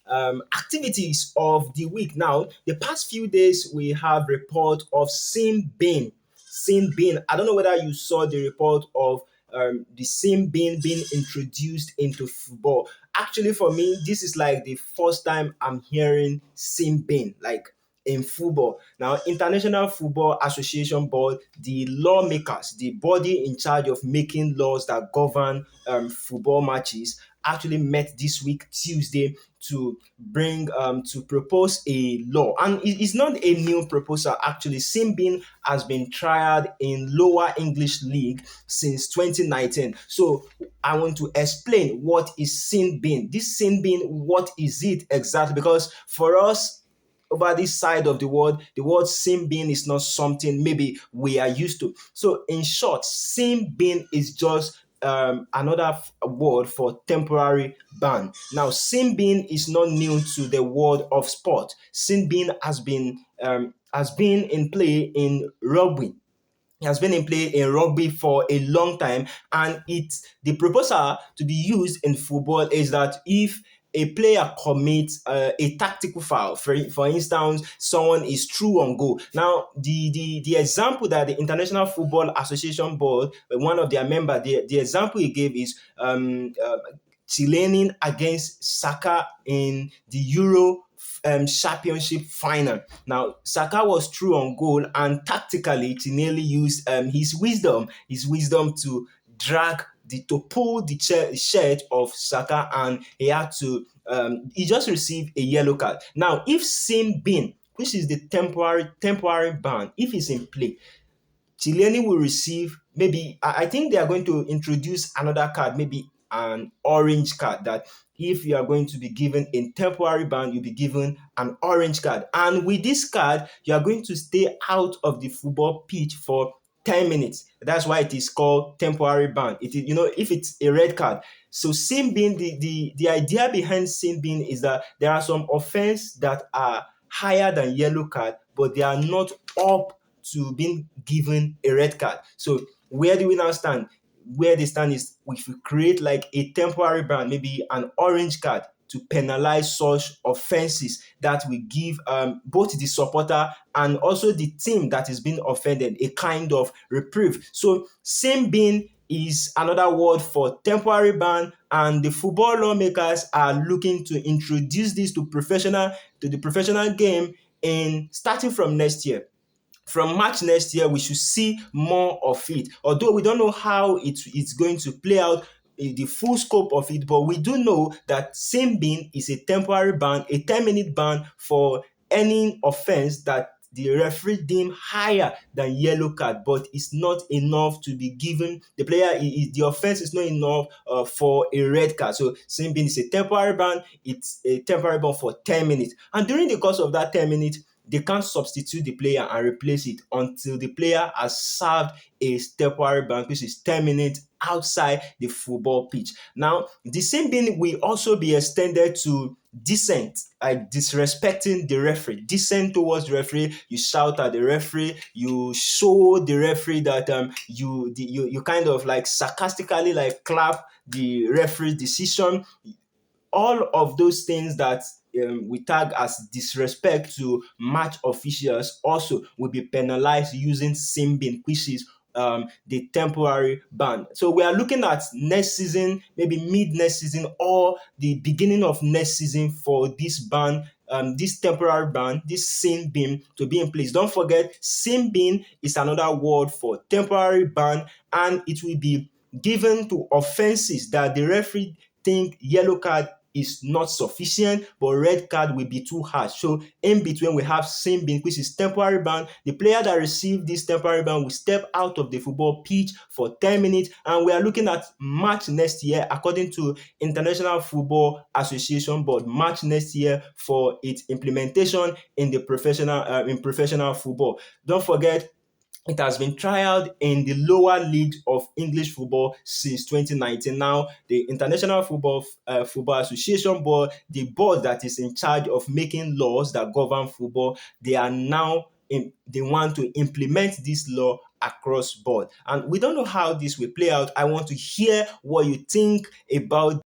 activities of the week. Now, the past few days we have report of sin bin. Sin bin. I don't know whether you saw the report of the sin bin being introduced into football. Actually, for me, this is like the first time I'm hearing sin bin like in football. Now, International Football Association Board, the lawmakers, the body in charge of making laws that govern football matches, actually met this week Tuesday to bring to propose a law, and it's not a new proposal. Actually, Simbin has been tried in lower English league since 2019. So I want to explain what is Simbin. This Simbin, what is it exactly? Because for us over this side of the word sin bin is not something maybe we are used to. So, in short, sin bin is just another word for temporary ban. Now, sin bin is not new to the world of sport. Sin bin has been in play in rugby. He has been in play in rugby for a long time, and it's the proposal to be used in football is that if a player commits a tactical foul, for instance, someone is through on goal. Now, the example that the International Football Association Board, one of their members, the example he gave is Chilean against Saka in the Euro championship final. Now, Saka was through on goal, and tactically, Tinelli used his wisdom to to pull the shirt of Saka, and he had to he just received a yellow card. Now, if Sim Bin, which is the temporary ban, if it's in play, Chiellini will receive maybe I think they are going to introduce another card, maybe an orange card, that if you are going to be given a temporary ban, you'll be given an orange card. And with this card, you are going to stay out of the football pitch for 10 minutes. That's why it is called temporary ban. It is, if it's a red card. So sin bin, the idea behind sin bin is that there are some offense that are higher than yellow card, but they are not up to being given a red card. So where do we now stand? Where they stand is if we create like a temporary ban, maybe an orange card to penalize such offenses, that will give both the supporter and also the team that is being offended a kind of reprieve. So same bin is another word for temporary ban, and the football lawmakers are looking to introduce this to the professional game in starting from next year. From March next year, we should see more of it. Although we don't know how it's going to play out, the full scope of it, but we do know that same bin is a temporary ban, a 10-minute ban for any offense that the referee deem higher than yellow card, but it's not enough to be given the player. The offense is not enough for a red card. So same bin is a temporary ban. It's a temporary ban for 10 minutes, and during the course of that 10 minutes, they can't substitute the player and replace it until the player has served a temporary ban, which is 10 minutes outside the football pitch. Now, the same thing will also be extended to dissent, like disrespecting the referee. Dissent towards the referee, you shout at the referee, you show the referee that you kind of like sarcastically like clap the referee decision. All of those things that we tag as disrespect to match officials also will be penalized using simbin, which is the temporary ban. So we are looking at next season, maybe mid next season or the beginning of next season for this ban, this temporary ban, this sin bin to be in place. Don't forget, sin bin is another word for temporary ban, and it will be given to offenses that the referee think yellow card is not sufficient, but red card will be too harsh. So in between, we have sin bin, which is temporary ban. The player that received this temporary ban will step out of the football pitch for 10 minutes, and we are looking at March next year, according to International Football Association Board, March next year for its implementation in the professional football. Don't forget, it has been trialed in the lower leagues of English football since 2019. Now, the International Football Association Board, the board that is in charge of making laws that govern football, they are now they want to implement this law across board. And we don't know how this will play out. I want to hear what you think about